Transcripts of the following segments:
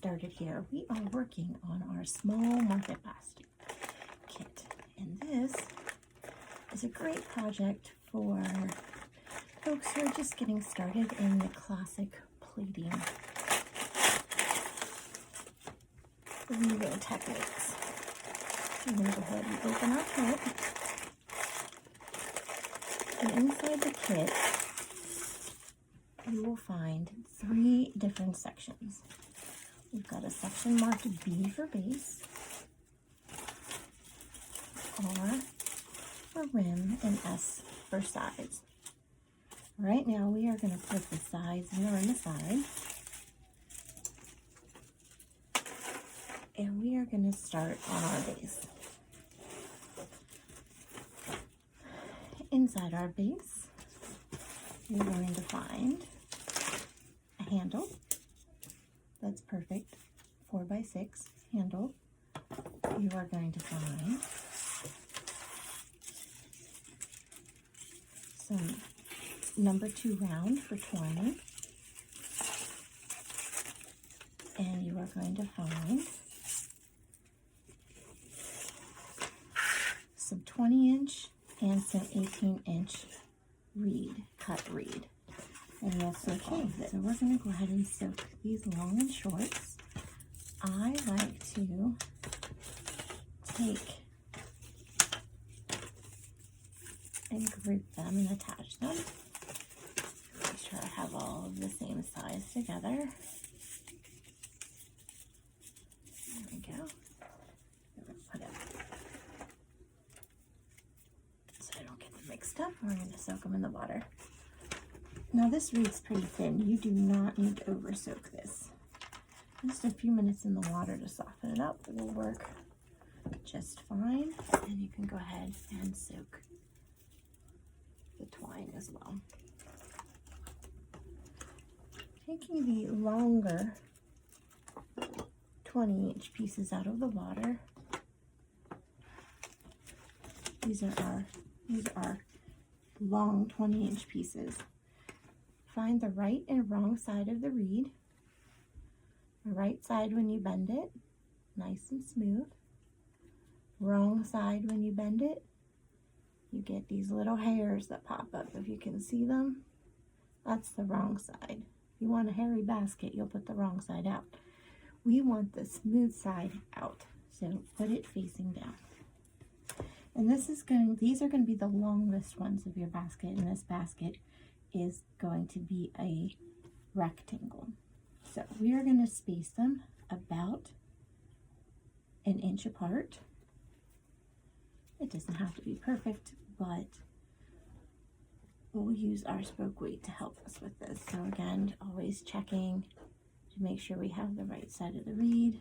started here, we are working on our small market basket kit. And this is a great project for folks who are just getting started in the classic plating weaving techniques. I'm going to go ahead and open our kit. And inside the kit, you will find 3 different sections. We've got a section marked B for base, R for rim, and S for sides. Right now we are going to put the sides and the rim aside. And we are going to start on our base. Inside our base, you're going to find a handle that's perfect, 4x6 handle. You are going to find some number 2 round for twining, and you are going to find some 20-inch and some 18-inch cut reed. And you'll soak it. So we're going to go ahead and soak these long and shorts. I like to take and group them and attach them. Make sure I have all of the same size together. There we go. I'm going to put it so I don't get them mixed up. We're going to soak them in the water. Now this reed's pretty thin. You do not need to over soak this. Just a few minutes in the water to soften it up will work just fine. And you can go ahead and soak the twine as well. Taking the longer 20-inch pieces out of the water. These are our long 20-inch pieces. Find the right and wrong side of the reed. The right side when you bend it, nice and smooth. Wrong side when you bend it, you get these little hairs that pop up. If you can see them, that's the wrong side. If you want a hairy basket, you'll put the wrong side out. We want the smooth side out, so put it facing down. And these are going to be the longest ones of your basket, and this basket is going to be a rectangle. So we are going to space them about 1 inch apart. It doesn't have to be perfect, but we'll use our spoke weight to help us with this. So again, always checking to make sure we have the right side of the reed.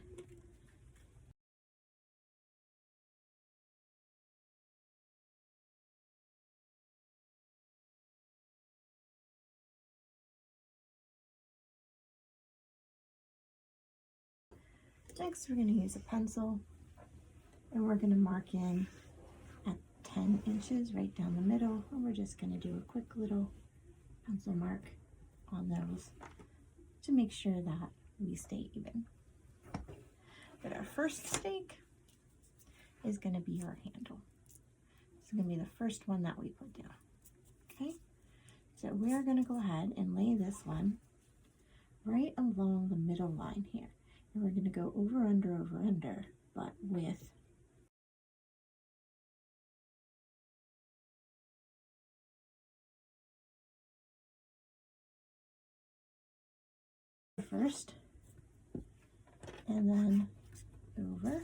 Next, we're going to use a pencil, and we're going to mark in at 10 inches right down the middle, and we're just going to do a quick little pencil mark on those to make sure that we stay even. But our first stake is going to be our handle. It's going to be the first one that we put down. Okay, so we're going to go ahead and lay this one right along the middle line here. And we're going to go over, under, but with first, and then over,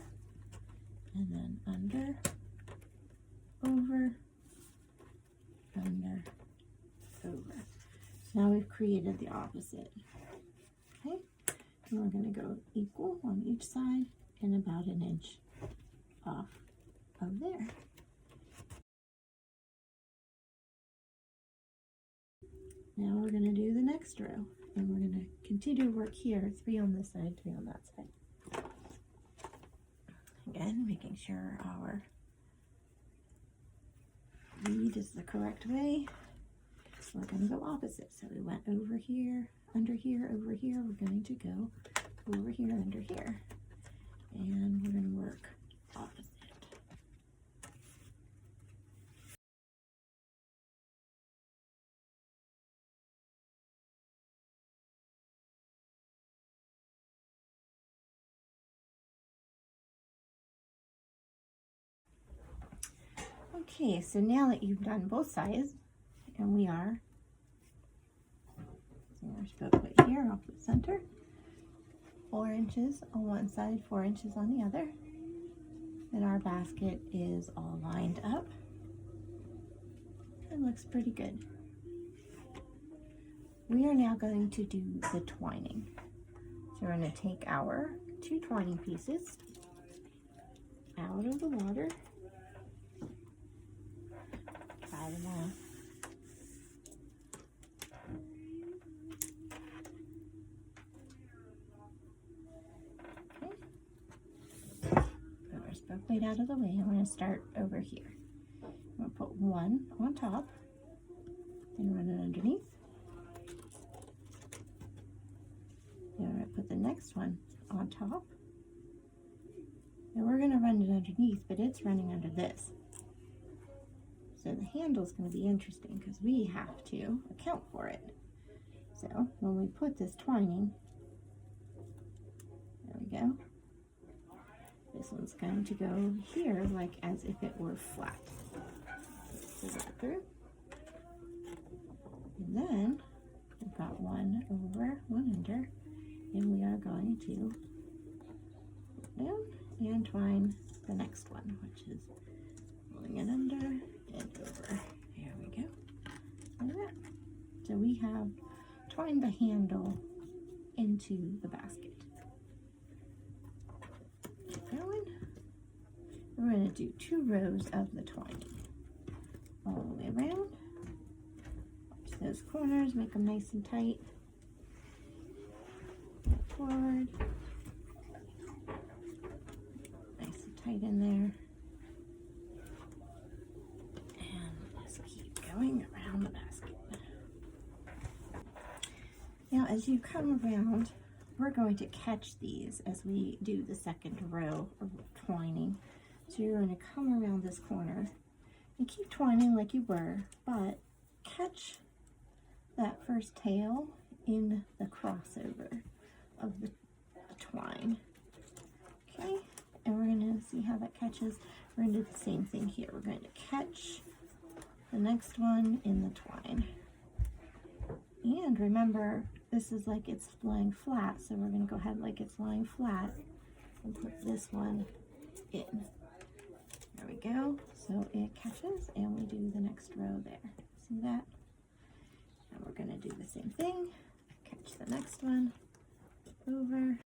and then under, over, under, over. Now we've created the opposite. Okay. And we're going to go equal on each side and about 1 inch off of there. Now we're going to do the next row, and we're going to continue to work here, 3 on this side, 3 on that side. Again, making sure our reed is the correct way. So we're going to go opposite. So we went over here, under here, over here. We're going to go over here under here. And we're going to work opposite. Okay, so now that you've done both sides, and we are, so we're supposed to put here off the center, 4 inches on one side, 4 inches on the other, and our basket is all lined up. It looks pretty good. We are now going to do the twining. So we're going to take our 2 twining pieces out of the water, tie them off. Okay. Put our spoke plate out of the way. I'm going to start over here. I'm going to put one on top and run it underneath. Then we're going to put the next one on top. And we're going to run it underneath, but it's running under this. So the handle is going to be interesting because we have to account for it. So when we put this twining, there we go. This one's going to go here like as if it were flat. So that through. And then we've got one over, one under, and we are going to put down and twine the next one, which is pulling it under and over. There we go. Like that. So we have twined the handle into the basket. Keep going. We're going to do 2 rows of the twining all the way around. Watch those corners, make them nice and tight. Forward. Nice and tight in there. And just keep going around the basket. Now as you come around, we're going to catch these as we do the second row of twining. So you're going to come around this corner and keep twining like you were, but catch that first tail in the crossover of the twine. Okay, and we're going to see how that catches. We're going to do the same thing here. We're going to catch the next one in the twine. And remember, this is like it's lying flat, so we're going to go ahead like it's lying flat and put this one in. There we go. So it catches, and we do the next row there. See that? And we're going to do the same thing. Catch the next one over.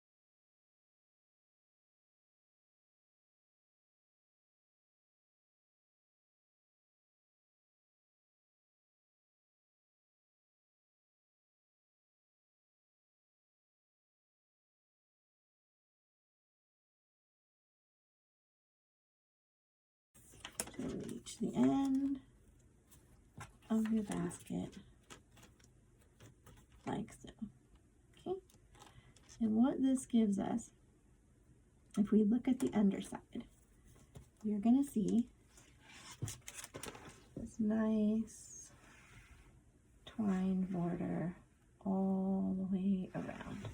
So reach the end of your basket like so. Okay, and what this gives us, if we look at the underside, we're going to see this nice twine border all the way around.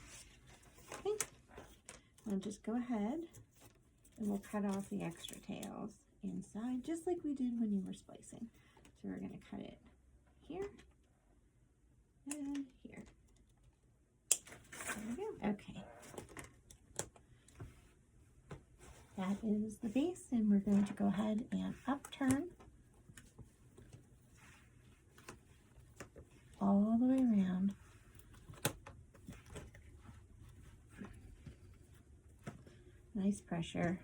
Okay, now just go ahead and we'll cut off the extra tails inside, just like we did when you were splicing. So we're going to cut it here and here. There we go. Okay. That is the base, and we're going to go ahead and upturn all the way around. Nice pressure.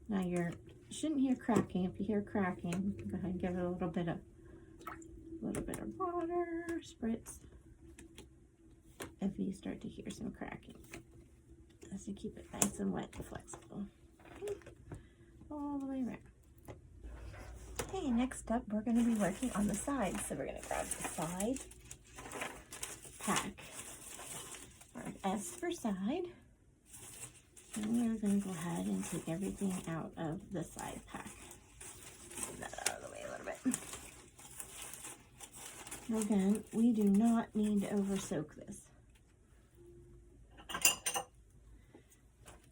Now you shouldn't hear cracking. If you hear cracking, go ahead and give it a little bit of water, spritz. If you start to hear some cracking, as to keep it nice and wet and flexible. Okay. All the way around. Okay, next up we're going to be working on the sides. So we're going to grab the side pack S for side. And we're going to go ahead and take everything out of the side pack. Move that out of the way a little bit. Now again, we do not need to over soak this.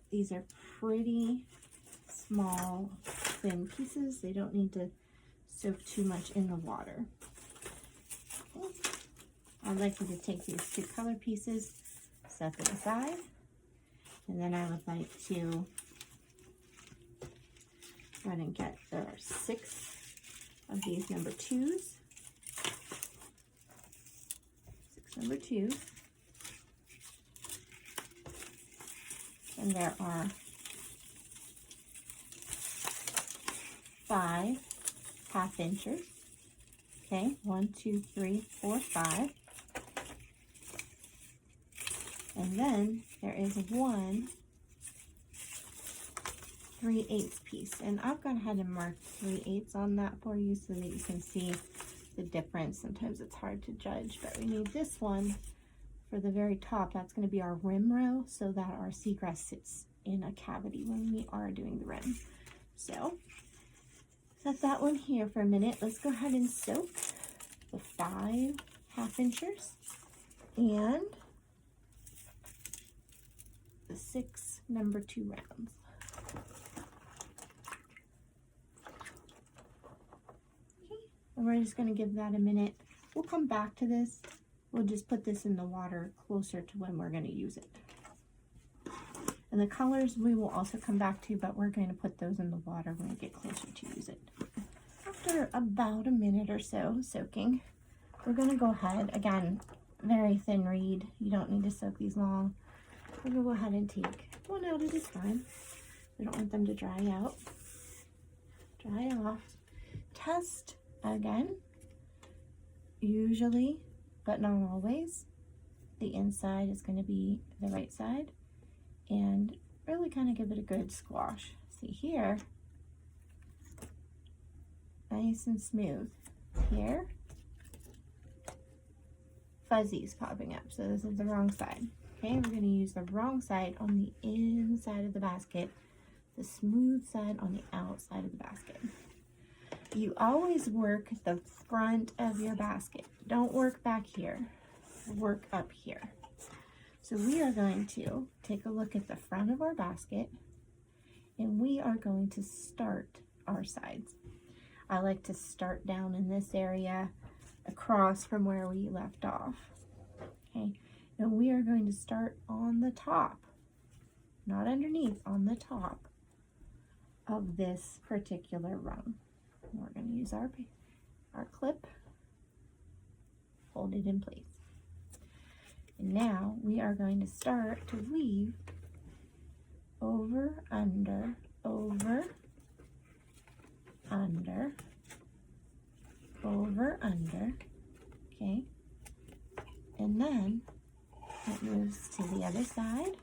These are pretty small, thin pieces. They don't need to soak too much in the water. Okay. I'd like you to take these two color pieces, set them aside, and then I would like to go ahead and get, there are 6 of these number 2s. 6 number 2s. And there are 5 half inchers. Okay, 1, 2, 3, 4, 5. And then there is 1 3/8 piece. And I've gone ahead and marked 3/8 on that for you so that you can see the difference. Sometimes it's hard to judge, but we need this one for the very top. That's going to be our rim row so that our seagrass sits in a cavity when we are doing the rim. So set that one here for a minute. Let's go ahead and soak the 5 half inchers and the 6 number 2 rounds. Okay, and we're just going to give that a minute. We'll come back to this. We'll just put this in the water closer to when we're going to use it. And the colors we will also come back to, but we're going to put those in the water when we get closer to use it. After about a minute or so soaking, we're going to go ahead, again, very thin reed. You don't need to soak these long. We're going to go ahead and take one out at a time. We don't want them to dry out. Dry off. Test again. Usually, but not always, the inside is going to be the right side, and really kind of give it a good squash. See here, nice and smooth. Here, fuzzies popping up, so this is the wrong side. Okay, we're going to use the wrong side on the inside of the basket, the smooth side on the outside of the basket. You always work the front of your basket. Don't work back here, work up here. So we are going to take a look at the front of our basket, and we are going to start our sides. I like to start down in this area across from where we left off. Okay, and we are going to start on the top, not underneath, on the top of this particular rung. We're going to use our clip, hold it in place. And now we are going to start to weave over, under, over, under, over, under, okay? And then it moves to the other side,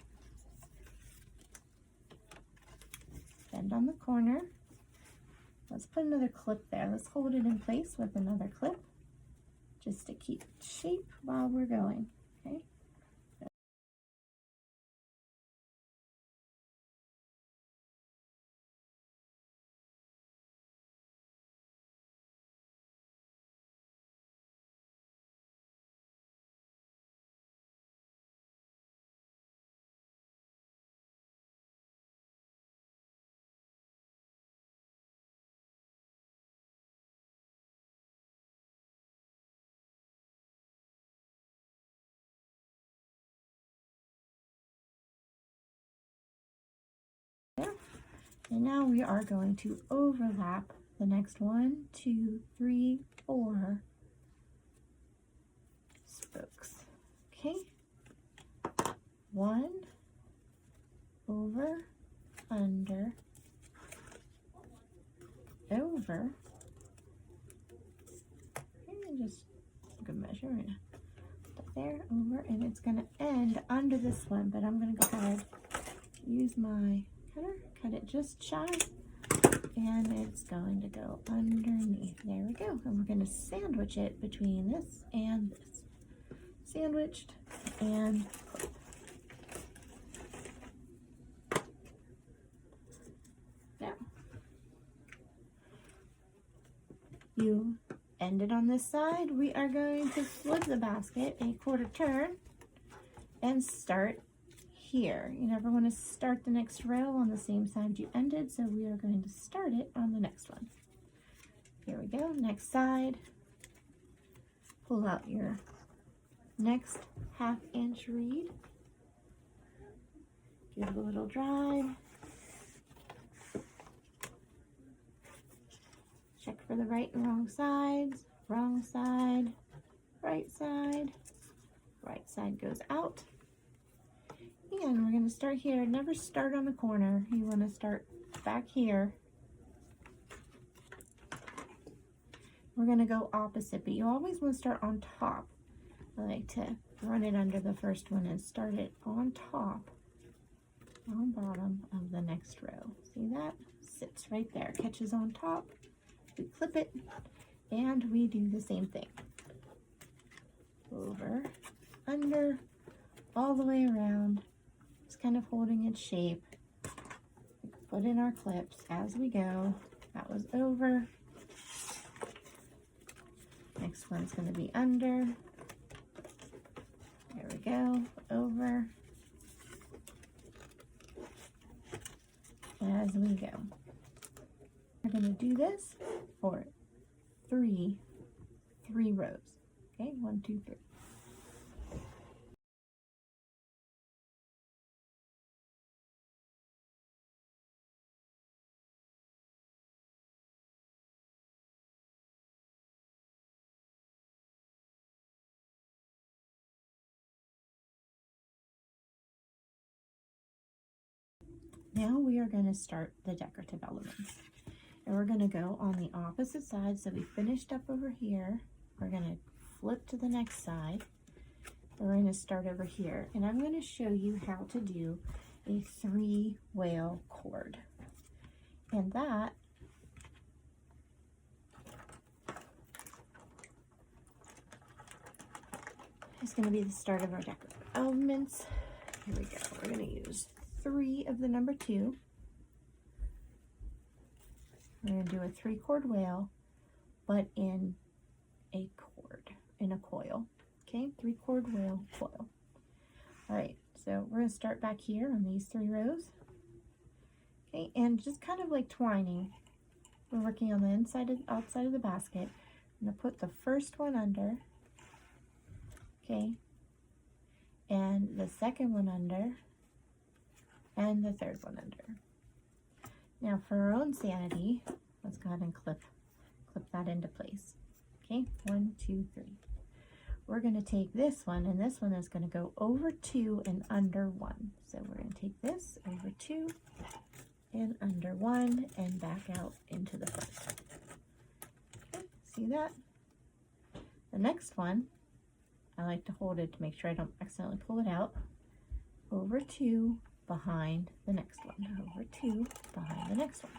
bend on the corner. Let's put another clip there. Let's hold it in place with another clip just to keep shape while we're going, okay? And now we are going to overlap the next 1, 2, 3, 4 spokes. Okay, 1, over, under, over. Okay, just a good measure. Right now. There, over, and it's going to end under this one, but I'm going to go ahead, use my cutter, cut it just shy, and it's going to go underneath. There we go. And we're going to sandwich it between this and this. Sandwiched and clip. ended on this side, we are going to flip the basket a quarter turn and start here. You never want to start the next row on the same side you ended, so we are going to start it on the next one. Here we go, next side. Pull out your next 1/2 inch reed. Give it a little drive. Check for the right and wrong sides. Wrong side, right side. Right side goes out. And we're going to start here. Never start on the corner. You want to start back here. We're going to go opposite, but you always want to start on top. I like to run it under the first one and start it on top, on bottom of the next row. See that? Sits right there, catches on top. We clip it, and we do the same thing. Over, under, all the way around. Just kind of holding its shape. Put in our clips as we go. That was over. Next one's going to be under. There we go. Over. As we go. We're going to do this for three rows. Okay, 1, 2, 3. Now we are going to start the decorative elements. And we're going to go on the opposite side. So we finished up over here. We're going to flip to the next side. We're going to start over here. And I'm going to show you how to do a 3-whale cord. And that is going to be the start of our decorative elements. Here we go. We're going to use 3 of the number 2. We're going to do a 3-cord whale, but in a cord, in a coil. Okay, 3-cord whale coil. All right, so we're going to start back here on these 3 rows. Okay, and just kind of like twining. We're working on the inside and outside of the basket. I'm going to put the first one under. Okay, and the second one under, and the third one under. Now for our own sanity, let's go ahead and clip that into place. Okay, 1, 2, 3. We're going to take this one, and this one is going to go over 2 and under 1. So we're going to take this over 2 and under 1 and back out into the front. Okay, see that? The next one, I like to hold it to make sure I don't accidentally pull it out. Over 2, behind the next one, over 2, behind the next one.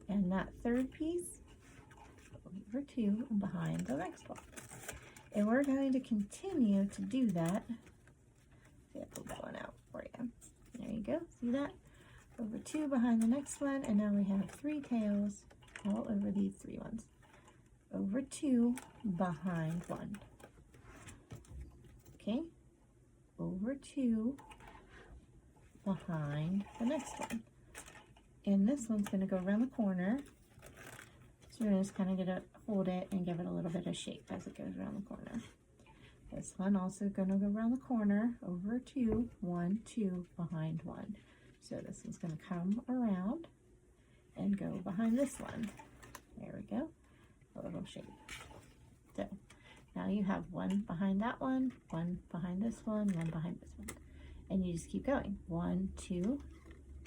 And that third piece, over 2 and behind the next one. And we're going to continue to do that. See, I pulled that one out for you. There you go, see that? Over 2 behind the next one, and now we have 3 tails all over these 3 ones. Over 2, behind 1. Okay, over 2, behind the next one. And this one's going to go around the corner. So we're just kind of going to hold it and give it a little bit of shape as it goes around the corner. This one also going to go around the corner, over 2, 1, 2, behind 1. So this one's going to come around and go behind this one. There we go, a little shape. So now you have one behind that one behind this one behind this one. And you just keep going, 1, 2,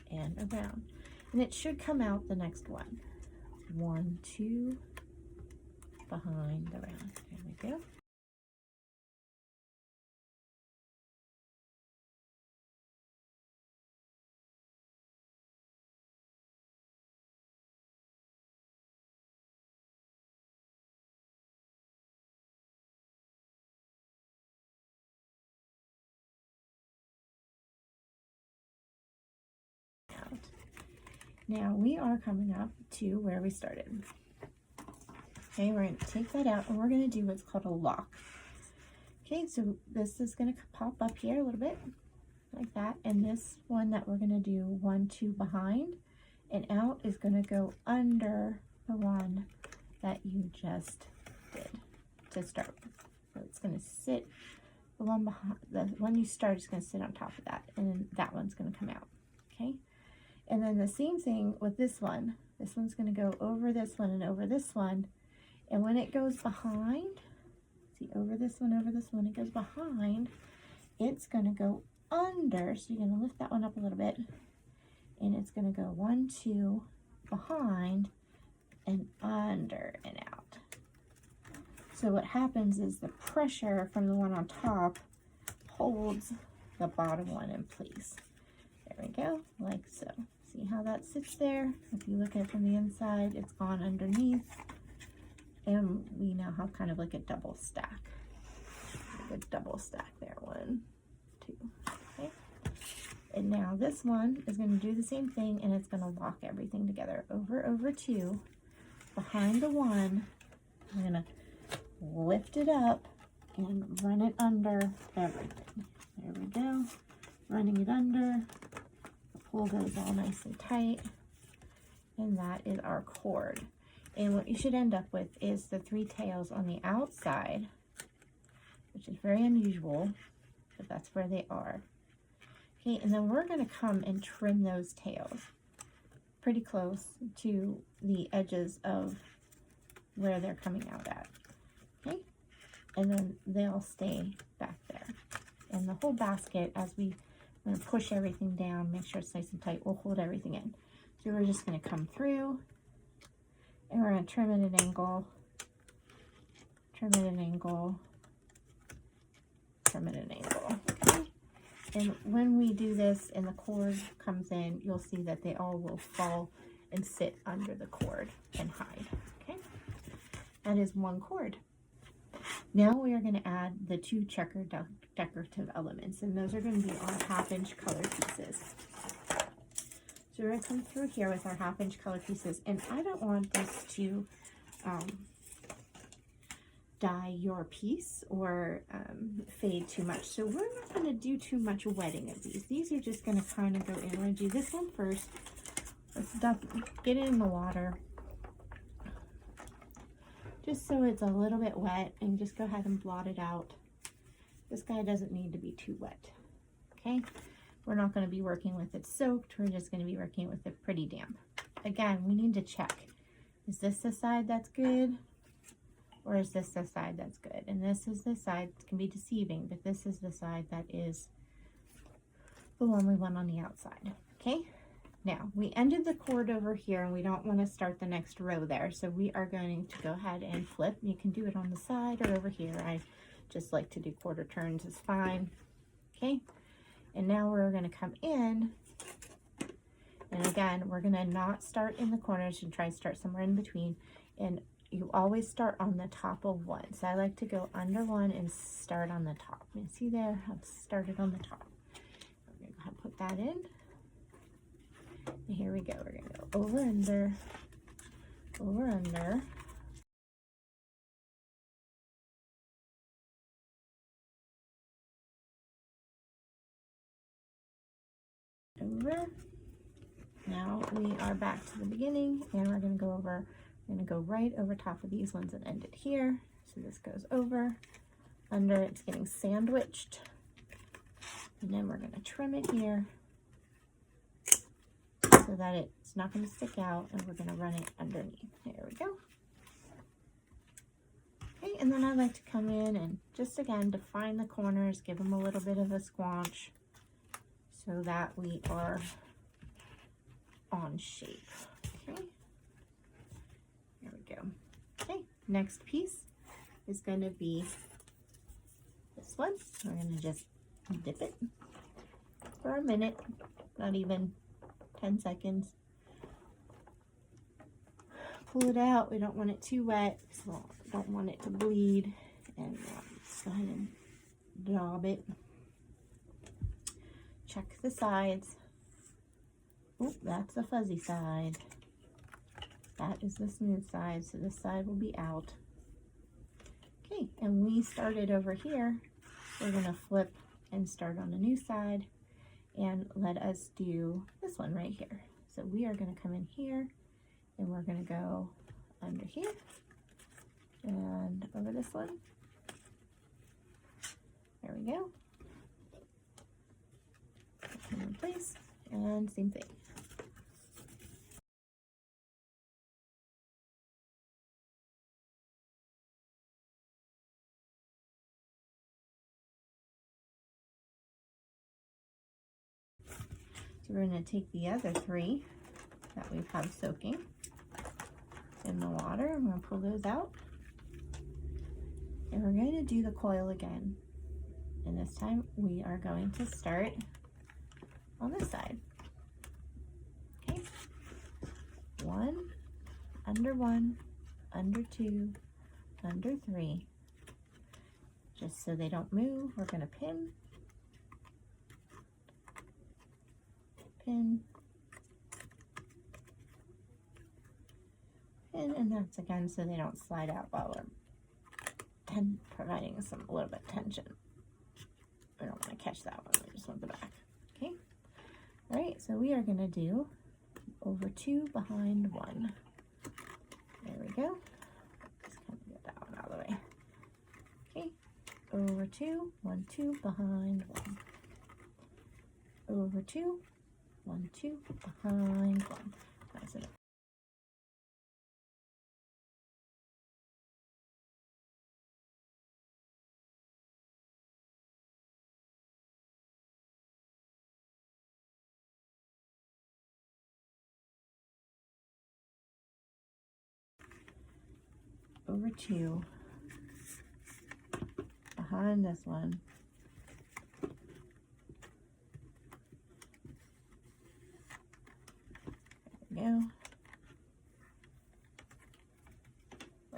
and around. And it should come out the next one. 1, 2, behind, around. There we go. Now we are coming up to where we started. Okay, we're going to take that out and we're going to do what's called a lock. Okay, so this is going to pop up here a little bit like that, and this one that we're going to do 1, 2 behind and out is going to go under the one that you just did to start with. So it's going to sit, the one behind, the one you start is going to sit on top of that, and then that one's going to come out. Okay, and then the same thing with this one. This one's going to go over this one and over this one, and when it goes behind, see, over this one, it goes behind, it's going to go under. So you're going to lift that one up a little bit, and it's going to go 1, 2 behind and under and out. So what happens is the pressure from the one on top holds the bottom one in place. There we go, like so. See how that sits there? If you look at it from the inside, it's gone underneath, and we now have kind of like a double stack. Like a double stack there, 1, 2, okay? And now this one is going to do the same thing, and it's going to lock everything together. Over 2, behind the one, I'm going to lift it up and run it under everything. There we go, running it under. The pull goes all nice and tight, and that is our cord. And what you should end up with is the 3 tails on the outside, which is very unusual, but that's where they are. Okay, and then we're going to come and trim those tails pretty close to the edges of where they're coming out at. Okay, and then they'll stay back there. And the whole basket, as we going to push everything down, make sure it's nice and tight, we'll hold everything in. So we're just going to come through, and we're going to trim at an angle, trim at an angle, trim at an angle. Okay? And when we do this and the cord comes in, you'll see that they all will fall and sit under the cord and hide. Okay, that is one cord. Now we are going to add the 2 checker decorative elements, and those are going to be our 1/2-inch color pieces. So we're going to come through here with our 1/2-inch color pieces, and I don't want this to dye your piece or fade too much. So we're not going to do too much wetting of these. These are just going to kind of go in. We're going to do this one first. Let's get it in the water, just so it's a little bit wet, and just go ahead and blot it out. This guy doesn't need to be too wet. Okay, we're not going to be working with it soaked. We're just going to be working with it pretty damp. Again, we need to check, is this the side that's good, or is this the side that's good? And this is the side that can be deceiving, but this is the side that is the one we want on the outside. Okay, now we ended the cord over here, and we don't want to start the next row there, so we are going to go ahead and flip. You can do it on the side or over here. I just like to do quarter turns, is fine. Okay, and now we're going to come in, and again, we're going to not start in the corners and try to start somewhere in between, and you always start on the top of one. So I like to go under one and start on the top. You see there, I've started on the top. I'm going to go ahead and put that in. And here we go. We're going to go over, under, over, under. Over. Now we are back to the beginning, and we're going to go over, we're going to go right over top of these ones and end it here. So this goes over, under, it's getting sandwiched, and then we're going to trim it here so that it's not going to stick out, and we're going to run it underneath. There we go. Okay, and then I like to come in and just again define the corners, give them a little bit of a squanch so that we are on shape. Okay, there we go. Okay, next piece is going to be this one. We're going to just dip it for a minute, not even 10 seconds. Pull it out. We don't want it too wet, so don't want it to bleed. And just go ahead and daub it. Check the sides. Oh, that's the fuzzy side. That is the smooth side, so this side will be out. Okay, and we started over here. We're gonna flip and start on a new side, and let us do this one right here. So we are gonna come in here, and we're gonna go under here, and over this one. There we go. Put them in place, and same thing. So we're going to take the other 3 that we've had soaking in the water. I'm going to pull those out. And we're going to do the coil again. And this time we are going to start on this side. Okay. 1, under 1, under 2, under 3. Just so they don't move, we're going to pin. Pin, and that's again so they don't slide out while we're providing a little bit of tension. We don't want to catch that one, we just want the back. Okay, all right, so we are going to do over 2 behind 1. There we go. Just kind of get that one out of the way. Okay, over 2, 1, 2 behind 1. Over 2, 1, 2 behind 1. Nice enough. Over 2 behind this one. There we go.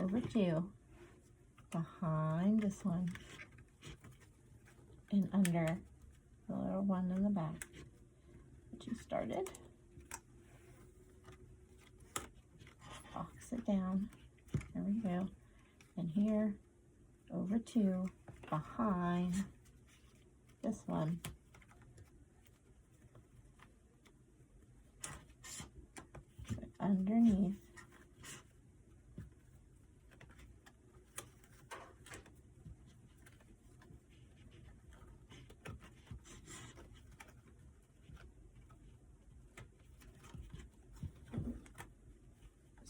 Over 2 behind this one, and under the little one in the back that you started. Box it down. There we go. And here, over 2 behind this one. Underneath.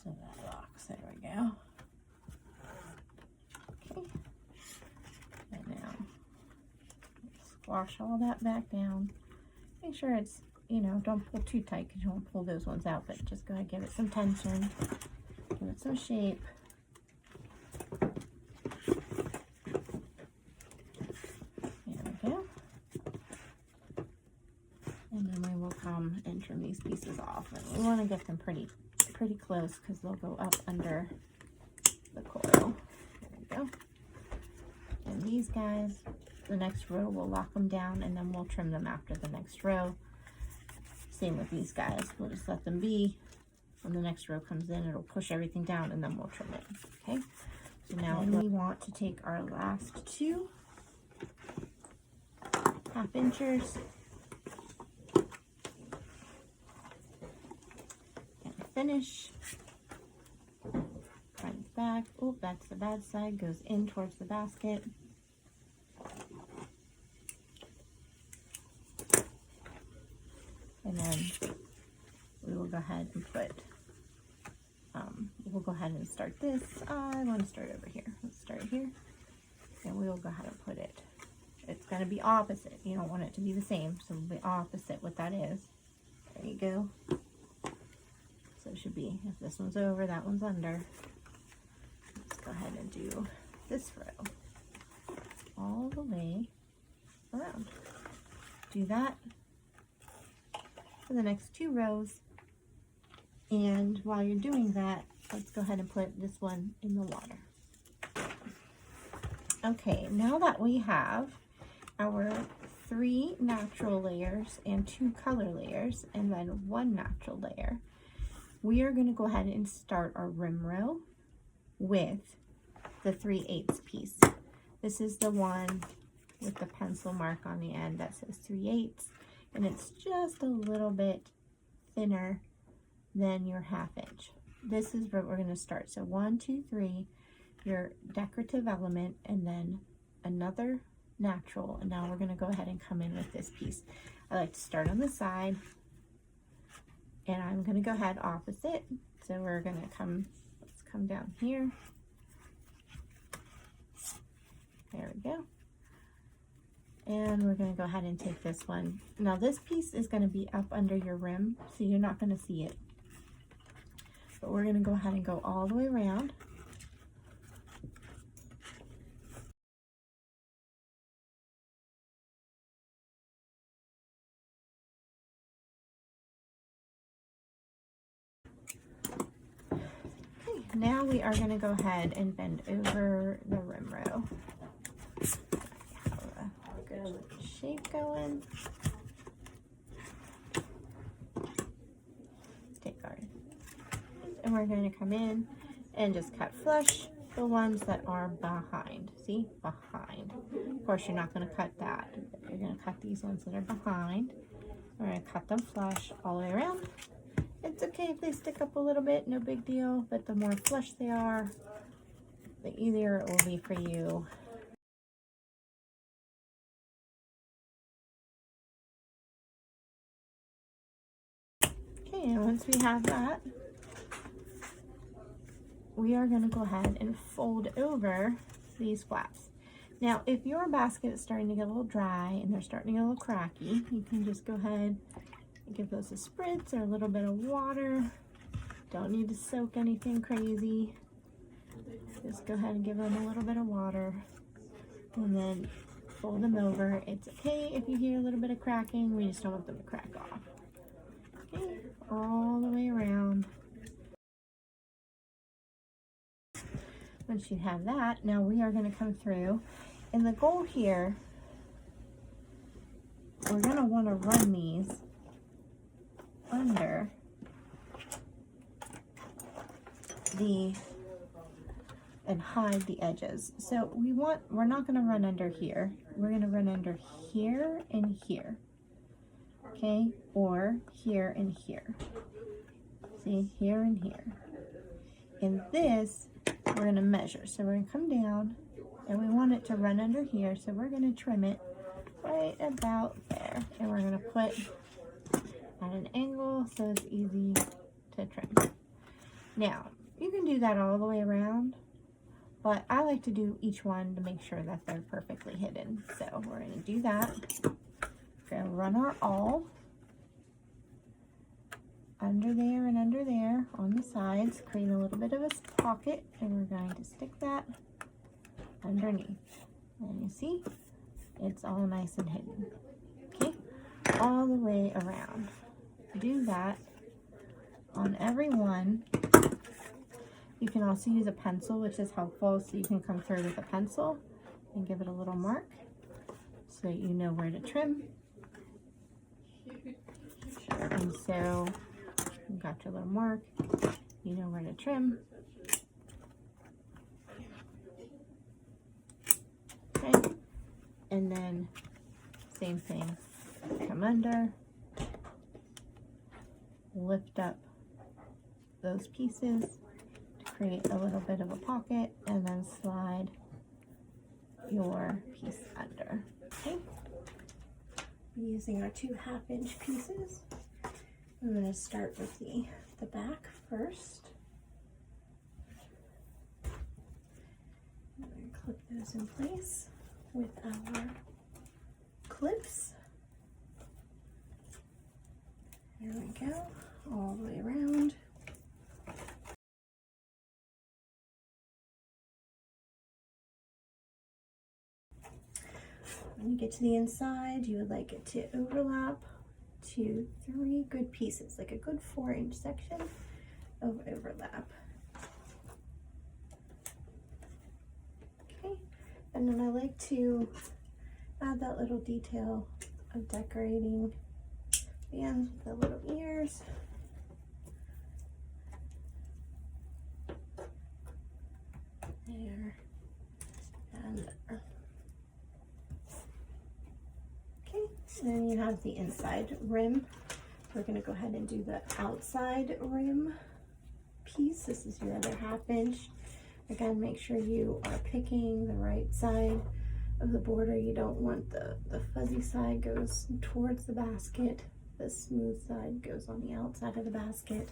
So that locks, there we go. Okay, and now squash all that back down. Make sure it's, you know, don't pull too tight because you won't pull those ones out, but just go ahead and give it some tension, give it some shape. There we go. And then we will come and trim these pieces off, and we want to get them pretty close because they'll go up under the coil. There we go. And these guys, the next row we'll lock them down, and then we'll trim them after the next row. Same with these guys, we'll just let them be. When the next row comes in, it'll push everything down, and then we'll trim it. Okay, so now we want to take our last 2 1/2 inchers and finish. Front back. Oh, that's the bad side, goes in towards the basket. And then we will go ahead and put, we'll go ahead and start this. I want to start over here. Let's start here. And we will go ahead and put it. It's going to be opposite. You don't want it to be the same. So it'll be opposite what that is. There you go. So it should be, if this one's over, that one's under. Let's go ahead and do this row all the way around. Do that for the next 2 rows, and while you're doing that, let's go ahead and put this one in the water. Okay, now that we have our 3 natural layers and 2 color layers, and then 1 natural layer, we are going to go ahead and start our rim row with the 3/8 piece. This is the one with the pencil mark on the end that says 3/8, and it's just a little bit thinner than your 1/2 inch. This is where we're going to start. So 1, 2, 3, your decorative element, and then another natural, and now we're going to go ahead and come in with this piece. I like to start on the side, and I'm going to go ahead opposite. So we're going to let's come down here. There we go. And we're going to go ahead and take this one. Now this piece is going to be up under your rim, so you're not going to see it. But we're going to go ahead and go all the way around. Okay, now we are going to go ahead and bend over the rim row. Good shape going. Take ours. And we're going to come in and just cut flush the ones that are behind. See? Behind. Of course, you're not going to cut that. You're going to cut these ones that are behind. We're going to cut them flush all the way around. It's okay if they stick up a little bit, no big deal. But the more flush they are, the easier it will be for you. Okay, and once we have that, we are going to go ahead and fold over these flaps. Now, if your basket is starting to get a little dry and they're starting to get a little cracky, you can just go ahead and give those a spritz or a little bit of water. Don't need to soak anything crazy. Just go ahead and give them a little bit of water and then fold them over. It's okay if you hear a little bit of cracking. We just don't want them to crack off. Okay, all the way around. Once you have that, now we are going to come through, and the goal here, we're going to want to run these under and hide the edges. So we're not going to run under here. We're going to run under here and here. Okay, or here and here. See, here and here. And this, we're going to measure. So we're going to come down, and we want it to run under here. So we're going to trim it right about there. And we're going to put at an angle so it's easy to trim. Now, you can do that all the way around, but I like to do each one to make sure that they're perfectly hidden. So we're going to do that. We're going to run our awl under there and under there on the sides, create a little bit of a pocket, and we're going to stick that underneath. And you see, it's all nice and hidden. Okay, all the way around. Do that on every one. You can also use a pencil, which is helpful, so you can come through with a pencil and give it a little mark so you know where to trim. And so you got your little mark, you know where to trim. Okay, and then same thing, come under, lift up those pieces to create a little bit of a pocket, and then slide your piece under. Okay, using our 2 1/2-inch pieces. I'm going to start with the back first. I'm going to clip those in place with our clips. There we go, all the way around. When you get to the inside, you would like it to overlap to 3 good pieces, like a good 4-inch section of overlap. Okay, and then I like to add that little detail of decorating bands with the little ears. there, and there. Okay, and then you have the inside rim. We're going to go ahead and do the outside rim piece. This is your other 1/2 inch. Again, make sure you are picking the right side of the border. You don't want the fuzzy side goes towards the basket. The smooth side goes on the outside of the basket.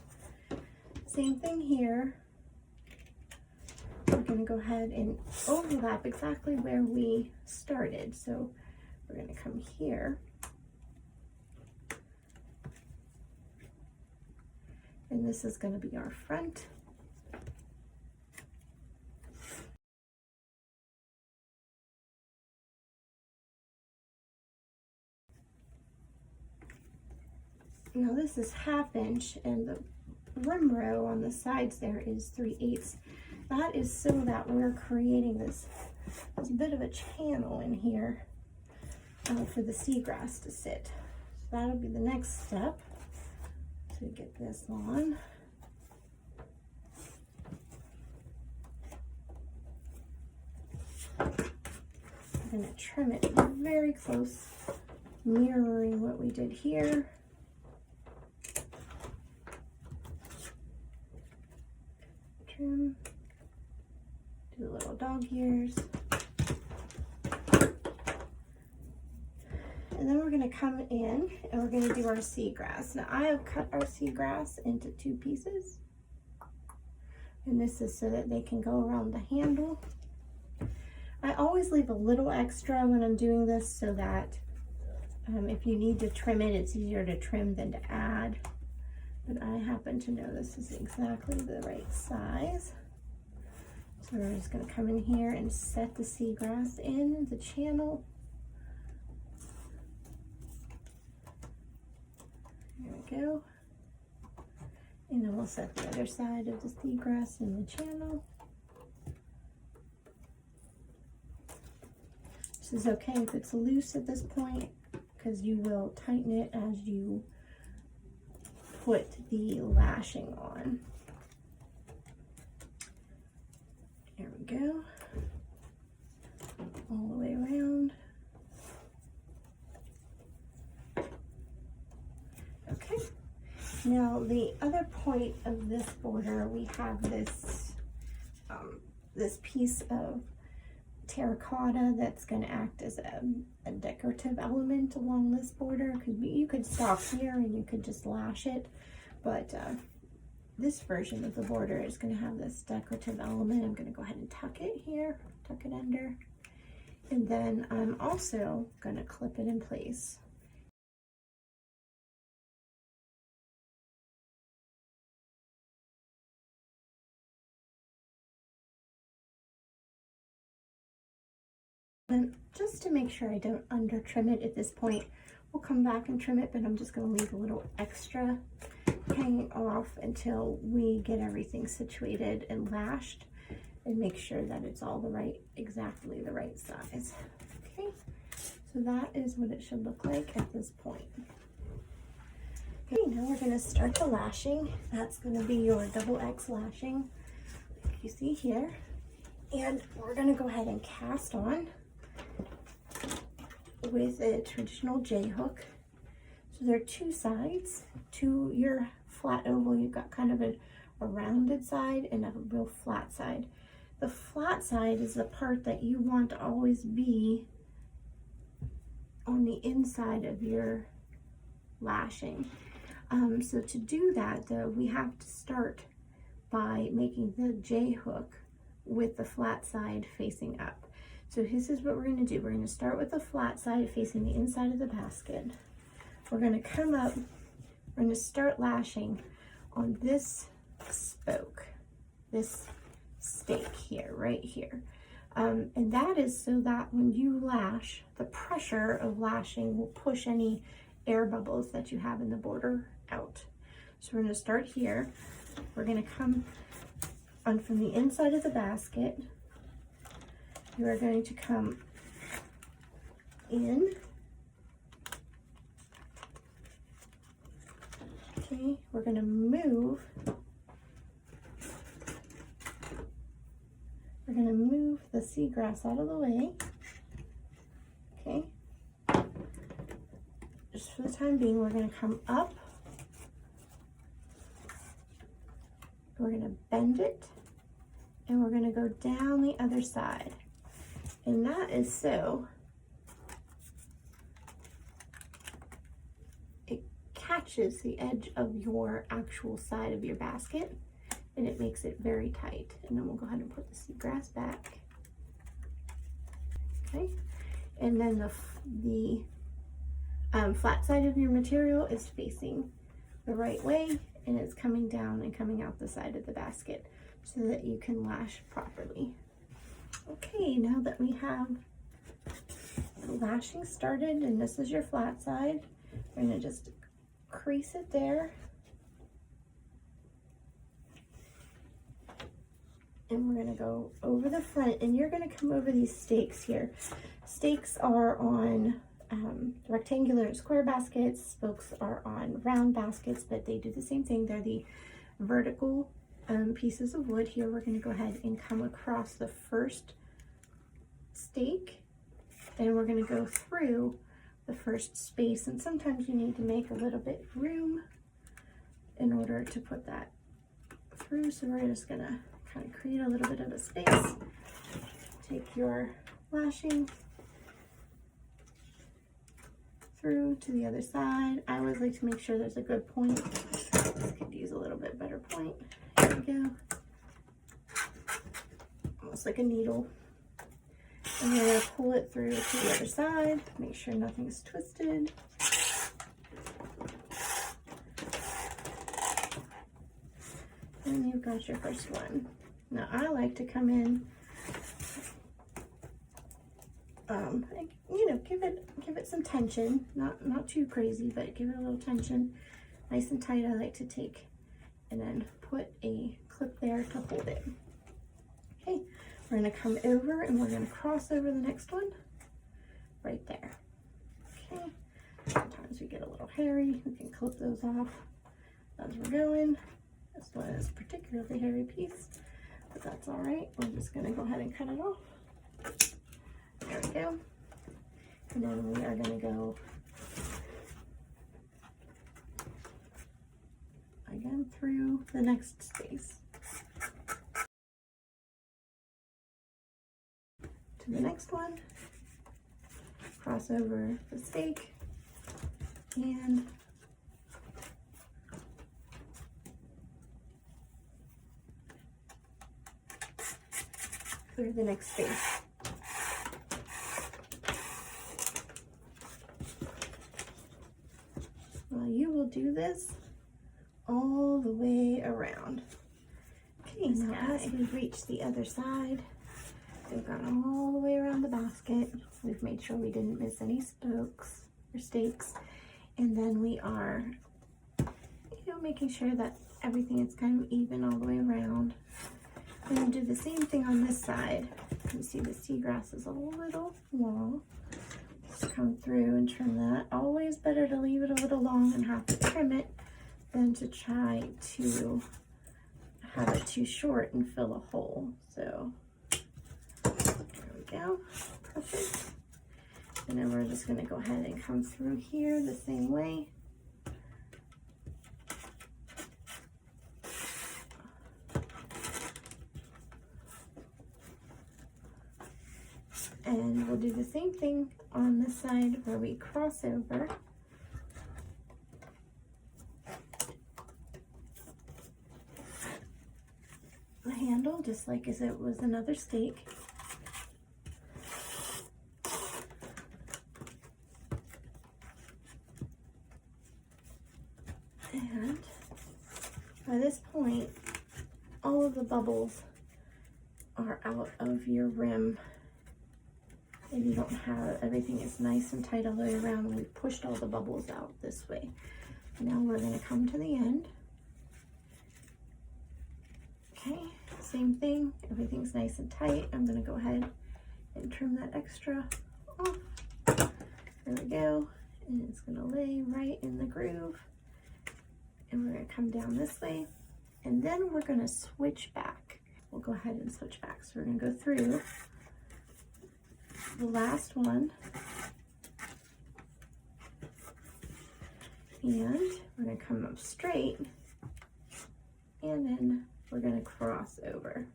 Same thing here. We're going to go ahead and overlap exactly where we started. So we're going to come here. And this is going to be our front. Now this is 1/2 inch, and the rim row on the sides there is 3/8. That is so that we're creating this bit of a channel in here for the seagrass to sit. So that'll be the next step to get this on. I'm going to trim it very close, mirroring what we did here. Trim, do the little dog ears. And then we're going to come in and we're going to do our seagrass. Now I have cut our seagrass into 2 pieces. And this is so that they can go around the handle. I always leave a little extra when I'm doing this so that if you need to trim it, it's easier to trim than to add. But I happen to know this is exactly the right size. So we're just going to come in here and set the seagrass in the channel. There we go. And then we'll set the other side of the seagrass in the channel. This is okay if it's loose at this point, because you will tighten it as you put the lashing on. There we go. All the way around. Okay. Now the other point of this border, we have this this piece of terracotta that's going to act as a decorative element along this border. You could stop here and you could just lash it, but this version of the border is going to have this decorative element. I'm going to go ahead and tuck it here, tuck it under, and then I'm also going to clip it in place. And just to make sure I don't under trim it at this point, we'll come back and trim it, but I'm just going to leave a little extra hanging off until we get everything situated and lashed and make sure that it's all exactly the right size. Okay, so that is what it should look like at this point. Okay, now we're going to start the lashing. That's going to be your XX lashing, like you see here. And we're going to go ahead and cast on with a traditional J hook. So there are 2 sides to your flat oval. You've got kind of a rounded side and a real flat side. The flat side is the part that you want to always be on the inside of your lashing. So to do that though, we have to start by making the J hook with the flat side facing up. So this is what we're going to do. We're going to start with the flat side facing the inside of the basket. We're going to come up, we're going to start lashing on this spoke, this stake here, right here. And that is so that when you lash, the pressure of lashing will push any air bubbles that you have in the border out. So we're going to start here. We're going to come on from the inside of the basket. You are going to come in. Okay, we're going to move. We're going to move the seagrass out of the way. Okay. Just for the time being, we're going to come up. We're going to bend it. And we're going to go down the other side. And that is so it catches the edge of your actual side of your basket, and it makes it very tight. And then we'll go ahead and put the seagrass back. Okay, and then the flat side of your material is facing the right way, and it's coming down and coming out the side of the basket so that you can lash properly. Okay, now that we have the lashing started, and this is your flat side, we're going to just crease it there. And we're going to go over the front, and you're going to come over these stakes here. Stakes are on rectangular and square baskets. Spokes are on round baskets, but they do the same thing. They're the vertical pieces of wood. Here we're going to go ahead and come across the first stake, and we're going to go through the first space, and sometimes you need to make a little bit of room in order to put that through. So we're just going to kind of create a little bit of a space. Take your lashing through to the other side. I always like to make sure there's a good point. This could use a little bit better point. Here we go. Almost like a needle. And we're going to pull it through to the other side. Make sure nothing's twisted. And you've got your first one. Now I like to come in, give it some tension, not too crazy, but give it a little tension, nice and tight. I like to take and then put a clip there to hold it. Okay, we're going to come over and we're going to cross over the next one right there. Okay, sometimes we get a little hairy. We can clip those off as we're going. This one is a particularly hairy piece, but that's all right. We're just going to go ahead and cut it off. There we go. And then we are going to go again through the next space to the next one, cross over the stake, and through the next space. Well, you will do this all the way around. Okay, now as we reach the other side, we've gone all the way around the basket. We've made sure we didn't miss any spokes or stakes. And then we are, making sure that everything is kind of even all the way around. And we'll do the same thing on this side. You can see the seagrass is a little long. Just come through and trim that. Always better to leave it a little long and have to trim it than to try to have it too short and fill a hole. So there we go, perfect. And then we're just going to go ahead and come through here the same way. And we'll do the same thing on this side where we cross over. The handle, just like as it was another stake. And by this point, all of the bubbles are out of your rim. And you don't have, everything is nice and tight all the way around, and we've pushed all the bubbles out this way. Now we're going to come to the end. Okay, same thing, everything's nice and tight. I'm going to go ahead and trim that extra off. There we go, and it's going to lay right in the groove. And we're going to come down this way, and then we're going to switch back. we'll go ahead and switch back. So we're going to go through the last one, and we're going to come up straight, and then we're going to cross over.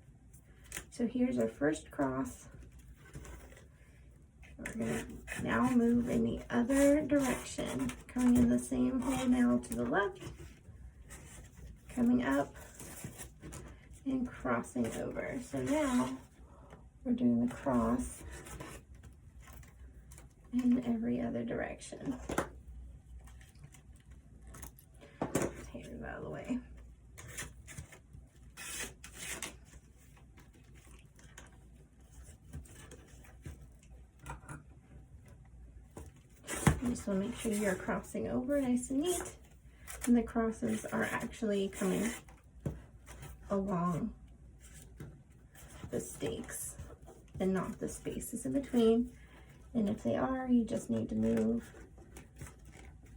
So here's our first cross. We're going to now move in the other direction, coming in the same hole now to the left, coming up and crossing over. So now we're doing the cross in every other direction. Take it out of the way. You just want to make sure you're crossing over nice and neat, and the crosses are actually coming along the stakes and not the spaces in between. And if they are, you just need to move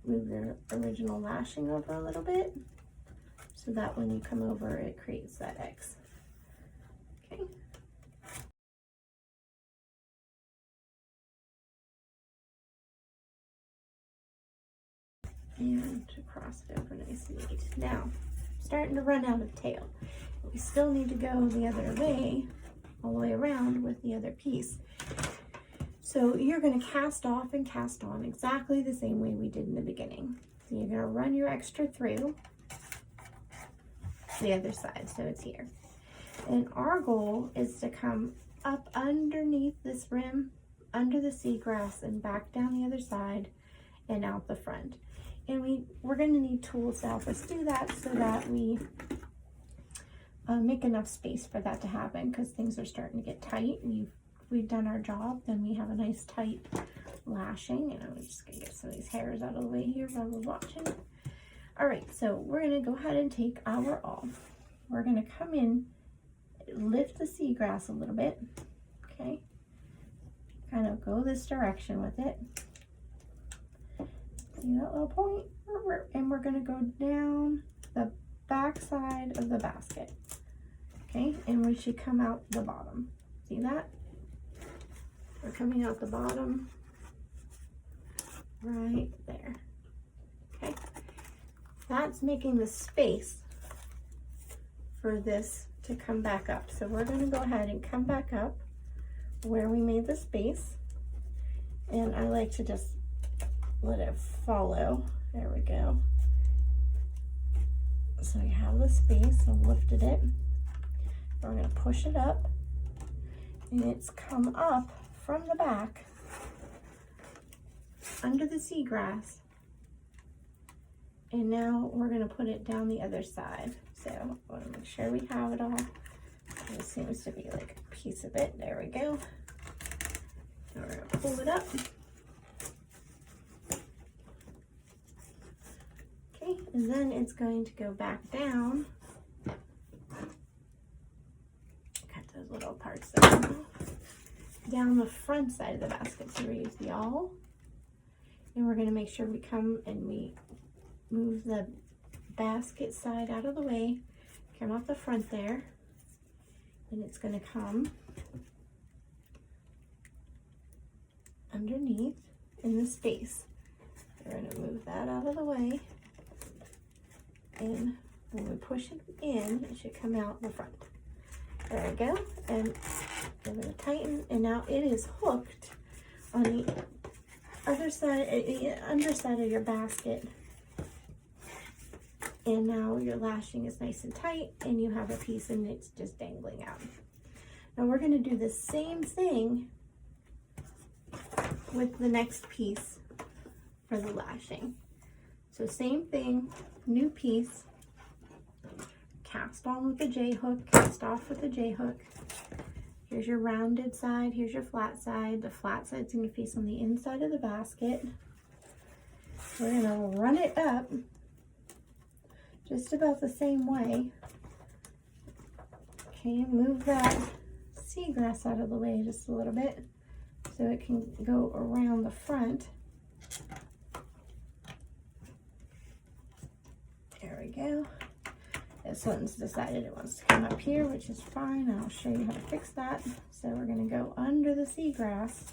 your original lashing over a little bit so that when you come over, it creates that X. Okay. And to cross it over nice and neat. Now, starting to run out of tail. We still need to go the other way, all the way around with the other piece. So you're going to cast off and cast on exactly the same way we did in the beginning. So you're going to run your extra through the other side, so it's here. And our goal is to come up underneath this rim, under the seagrass, and back down the other side and out the front. And we're going to need tools to help us do that so that we make enough space for that to happen, because things are starting to get tight. We've done our job, then we have a nice tight lashing. And I'm just going to get some of these hairs out of the way here while we're watching. All right, so we're going to go ahead and take our awl. We're going to come in, lift the seagrass a little bit, okay? Kind of go this direction with it. See that little point? And we're going to go down the back side of the basket, okay? And we should come out the bottom. See that? We're coming out the bottom right there, okay? That's making the space for this to come back up. So we're going to go ahead and come back up where we made the space, and I like to just let it follow. There we go. So you have the space, I've lifted it. We're going to push it up, and it's come up from the back under the seagrass, and now we're going to put it down the other side. So I want to make sure we have it all. This seems to be like a piece of it. There we go. And we're going to pull it up. Okay, and then it's going to go back down. Cut those little parts down the front side of the basket. So we use the awl, and we're going to make sure we come and we move the basket side out of the way, come off the front there, and it's going to come underneath in the space. We're going to move that out of the way, and when we push it in, it should come out the front. There we go, and we're going to tighten, and now it is hooked on the other side, underside of your basket. And now your lashing is nice and tight, and you have a piece and it's just dangling out. Now we're going to do the same thing with the next piece for the lashing. So same thing, new piece, cast on with the J-hook, cast off with the J-hook. Here's your rounded side, here's your flat side. The flat side's going to face on the inside of the basket. We're going to run it up just about the same way. Okay, move that seagrass out of the way just a little bit so it can go around the front. There we go. This one's decided it wants to come up here, which is fine. I'll show you how to fix that. So we're going to go under the seagrass.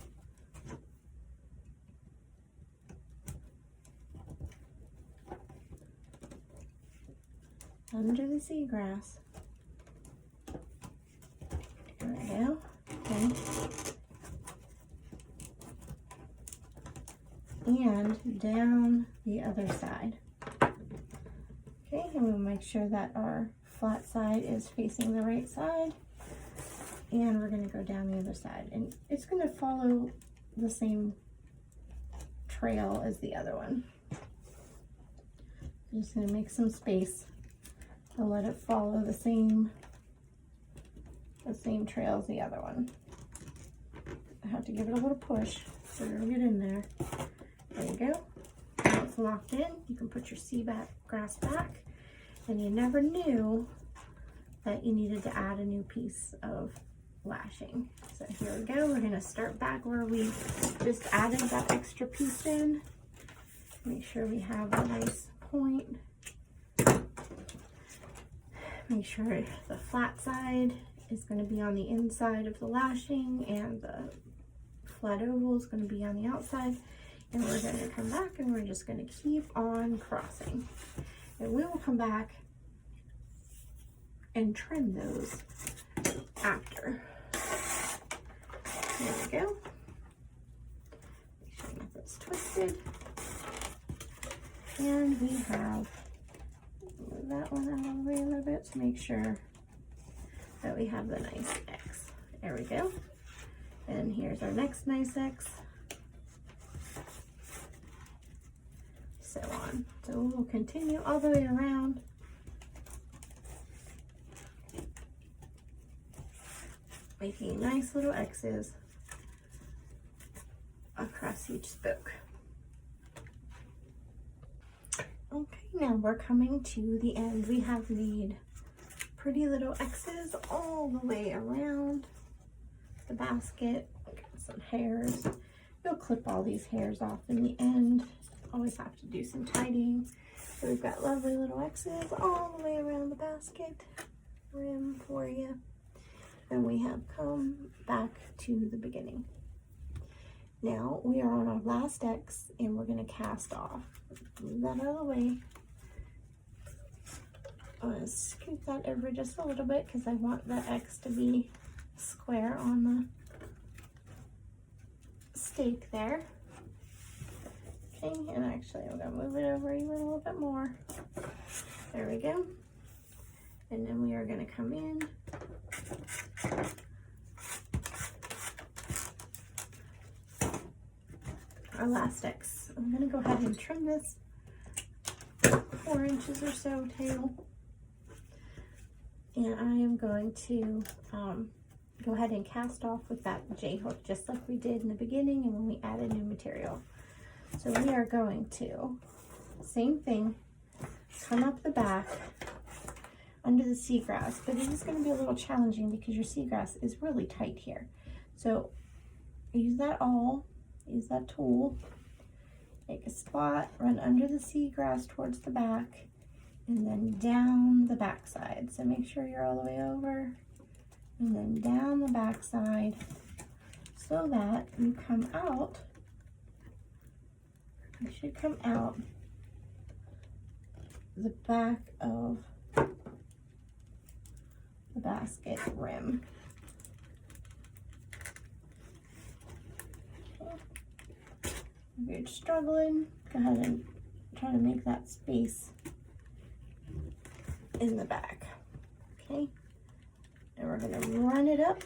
Under the seagrass. There we go. Okay. And down the other side. Okay, and we'll make sure that our flat side is facing the right side. And we're going to go down the other side. And it's going to follow the same trail as the other one. I'm just going to make some space to let it follow the same trail as the other one. I have to give it a little push so it'll get in there. There you go. Now it's locked in. You can put your grass back. And you never knew that you needed to add a new piece of lashing. So here we go. We're going to start back where we just added that extra piece in. Make sure we have a nice point. Make sure the flat side is going to be on the inside of the lashing and the flat oval is going to be on the outside. And we're going to come back and we're just going to keep on crossing. And we will come back and trim those after. There we go. Make sure that's twisted. And we have, move that one out of the way a little bit to make sure that we have the nice X. There we go. And here's our next nice X. So on. So we'll continue all the way around. Making nice little X's across each spoke. Okay, now we're coming to the end. We have made pretty little X's all the way around the basket. Got some hairs. You'll clip all these hairs off in the end. Always have to do some tidying. So we've got lovely little X's all the way around the basket rim for you. And we have come back to the beginning. Now we are on our last X and we're going to cast off. Move that out of the way. I'm going to scoot that over just a little bit because I want that X to be square on the stake there. Okay, and actually I'm going to move it over even a little bit more. There we go. And then we are going to come in. Our last X. I'm going to go ahead and trim this 4 inches or so tail. And I am going to go ahead and cast off with that J-hook just like we did in the beginning and when we added new material. So we are going to, same thing, come up the back under the seagrass, but it is going to be a little challenging because your seagrass is really tight here. So use that tool, make a spot, run under the seagrass towards the back, and then down the back side. So make sure you're all the way over, and then down the back side so that you come out, you should come out the back of the basket rim. Okay. If you're struggling, go ahead and try to make that space in the back. Okay, and we're going to run it up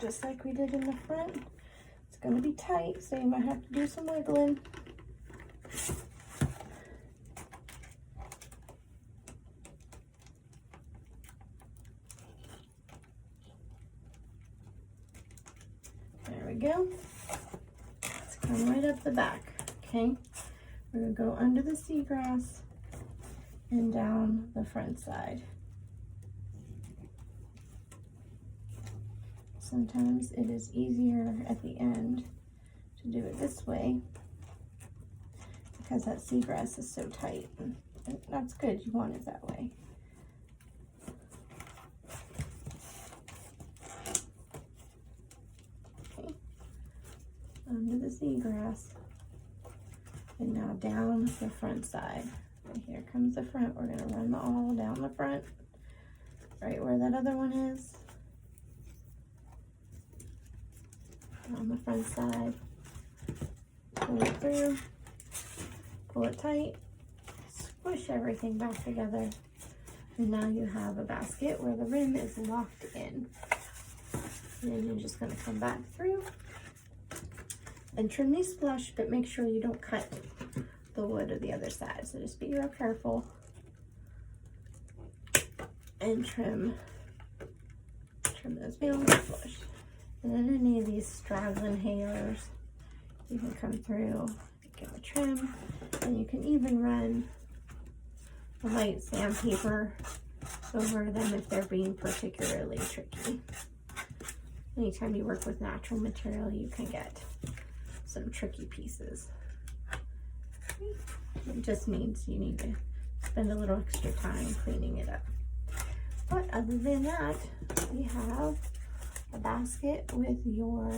just like we did in the front. It's going to be tight, so you might have to do some wiggling. There we go. Let's come right up the back. Okay, we're going to go under the seagrass and down the front side. Sometimes it is easier at the end to do it this way because that seagrass is so tight. And that's good, you want it that way. Okay, onto the seagrass. And now down the front side. And here comes the front. We're gonna run the awl down the front, right where that other one is. On the front side, pull it through, pull it tight, squish everything back together, and now you have a basket where the rim is locked in. And then you're just going to come back through and trim these flush, but make sure you don't cut the wood of the other side. So just be real careful and trim those nails flush. And then any of these straggling hairs, you can come through, give a trim, and you can even run a light sandpaper over them if they're being particularly tricky. Anytime you work with natural material, you can get some tricky pieces. It just means you need to spend a little extra time cleaning it up. But other than that, we have a basket with your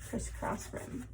crisscross rim.